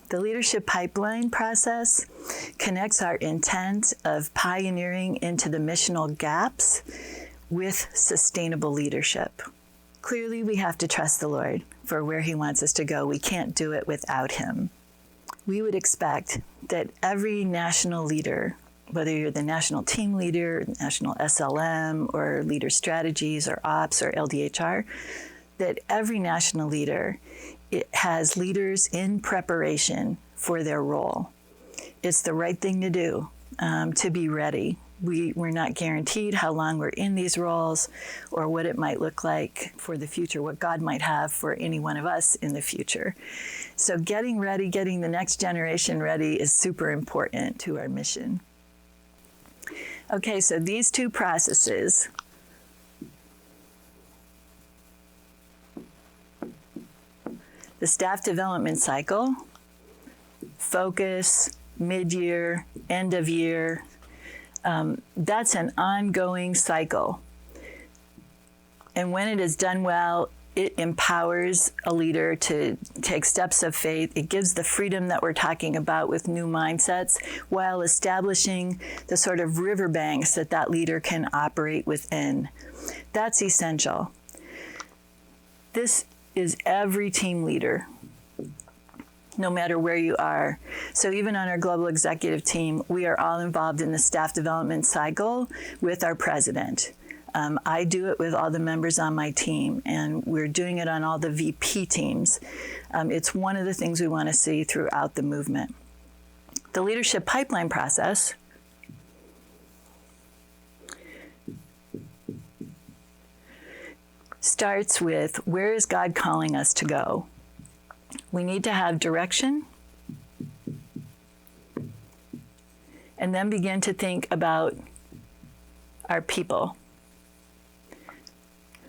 The leadership pipeline process connects our intent of pioneering into the missional gaps with sustainable leadership. Clearly, we have to trust the Lord for where He wants us to go. We can't do it without Him. We would expect that every national leader, whether you're the national team leader, national SLM, or leader strategies, or ops, or LDHR, that every national leader has leaders in preparation for their role. It's the right thing to do, to be ready. We're not guaranteed how long we're in these roles or what it might look like for the future, what God might have for any one of us in the future. So getting ready, getting the next generation ready is super important to our mission. Okay, so these two processes, the staff development cycle, focus, mid-year, end of year, that's an ongoing cycle. And when it is done well, it empowers a leader to take steps of faith. It gives the freedom that we're talking about with new mindsets while establishing the sort of riverbanks that leader can operate within. That's essential. This is every team leader, no matter where you are. So even on our global executive team, we are all involved in the staff development cycle with our president. I do it with all the members on my team, and we're doing it on all the VP teams. It's one of the things we want to see throughout the movement. The leadership pipeline process starts with, where is God calling us to go? We need to have direction, and then begin to think about our people.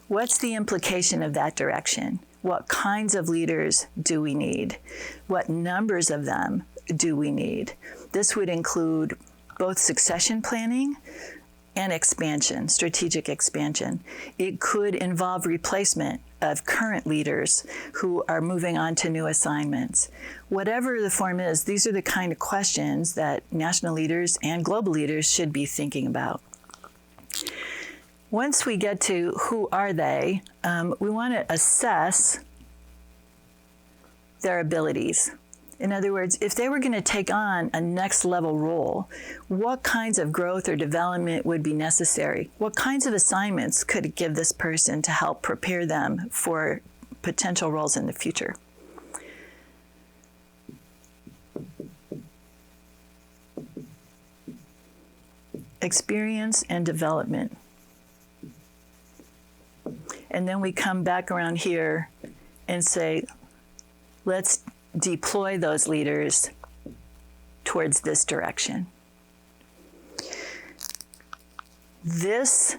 What's the implication of that direction? What kinds of leaders do we need? What numbers of them do we need? This would include both succession planning and expansion, strategic expansion. It could involve replacement of current leaders who are moving on to new assignments. Whatever the form is, these are the kind of questions that national leaders and global leaders should be thinking about. Once we get to who are they, we want to assess their abilities. In other words, if they were going to take on a next level role, what kinds of growth or development would be necessary? What kinds of assignments could it give this person to help prepare them for potential roles in the future? Experience and development. And then we come back around here and say, let's deploy those leaders towards this direction. This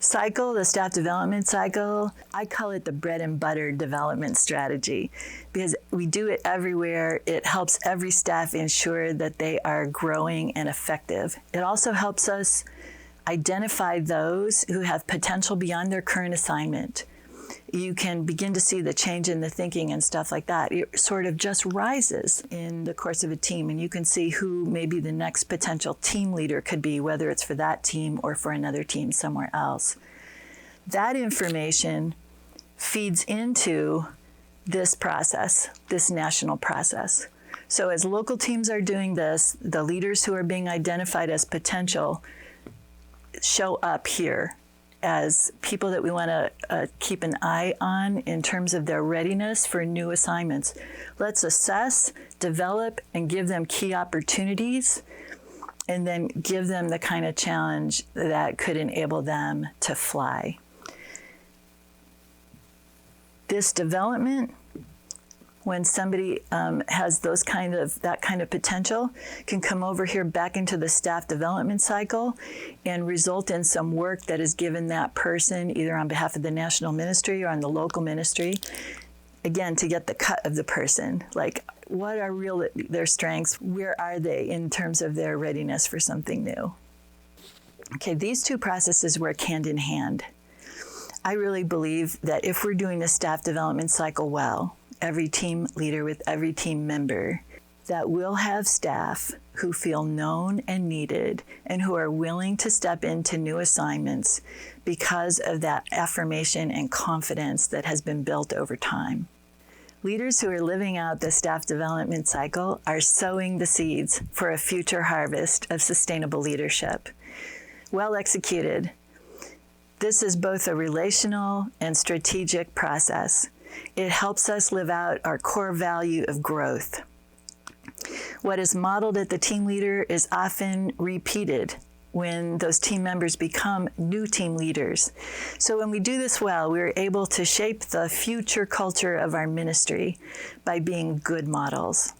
cycle, the staff development cycle, I call it the bread and butter development strategy because we do it everywhere. It helps every staff ensure that they are growing and effective. It also helps us identify those who have potential beyond their current assignment. You can begin to see the change in the thinking and stuff like that. It sort of just rises in the course of a team, and you can see who maybe the next potential team leader could be, whether it's for that team or for another team somewhere else. That information feeds into this process, this national process. So as local teams are doing this, the leaders who are being identified as potential show up here as people that we want to keep an eye on in terms of their readiness for new assignments. Let's assess, develop, and give them key opportunities, and then give them the kind of challenge that could enable them to fly. This development, when somebody has that kind of potential, can come over here back into the staff development cycle and result in some work that is given that person either on behalf of the national ministry or on the local ministry, again, to get the cut of the person. Like, what are their strengths? Where are they in terms of their readiness for something new? Okay, these two processes work hand in hand. I really believe that if we're doing the staff development cycle well, every team leader with every team member that we'll have staff who feel known and needed and who are willing to step into new assignments because of that affirmation and confidence that has been built over time. Leaders who are living out the staff development cycle are sowing the seeds for a future harvest of sustainable leadership. Well executed, this is both a relational and strategic process. It helps us live out our core value of growth. What is modeled at the team leader is often repeated when those team members become new team leaders. So when we do this well, we're able to shape the future culture of our ministry by being good models.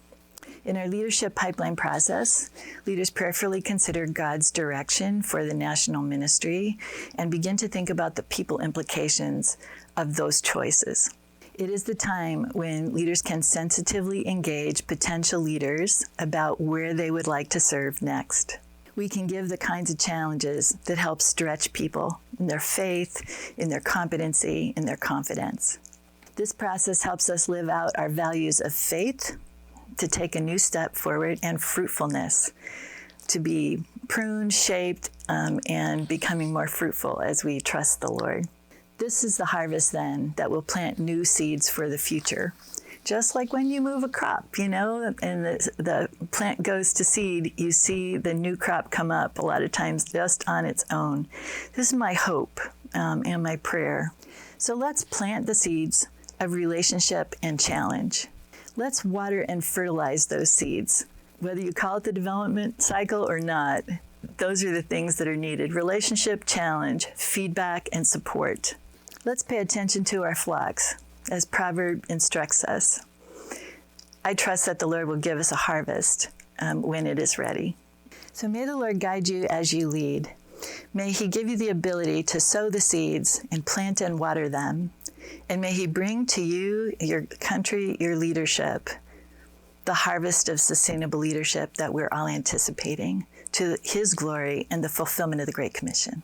In our leadership pipeline process, leaders prayerfully consider God's direction for the national ministry and begin to think about the people implications of those choices. It is the time when leaders can sensitively engage potential leaders about where they would like to serve next. We can give the kinds of challenges that help stretch people in their faith, in their competency, in their confidence. This process helps us live out our values of faith, to take a new step forward, and fruitfulness, to be pruned, shaped, and becoming more fruitful as we trust the Lord. This is the harvest then that will plant new seeds for the future. Just like when you move a crop, and the plant goes to seed, you see the new crop come up a lot of times just on its own. This is my hope and my prayer. So let's plant the seeds of relationship and challenge. Let's water and fertilize those seeds. Whether you call it the development cycle or not, those are the things that are needed: relationship, challenge, feedback, and support. Let's pay attention to our flocks, as Proverb instructs us. I trust that the Lord will give us a harvest when it is ready. So may the Lord guide you as you lead. May He give you the ability to sow the seeds and plant and water them. And may He bring to you, your country, your leadership, the harvest of sustainable leadership that we're all anticipating, to His glory and the fulfillment of the Great Commission.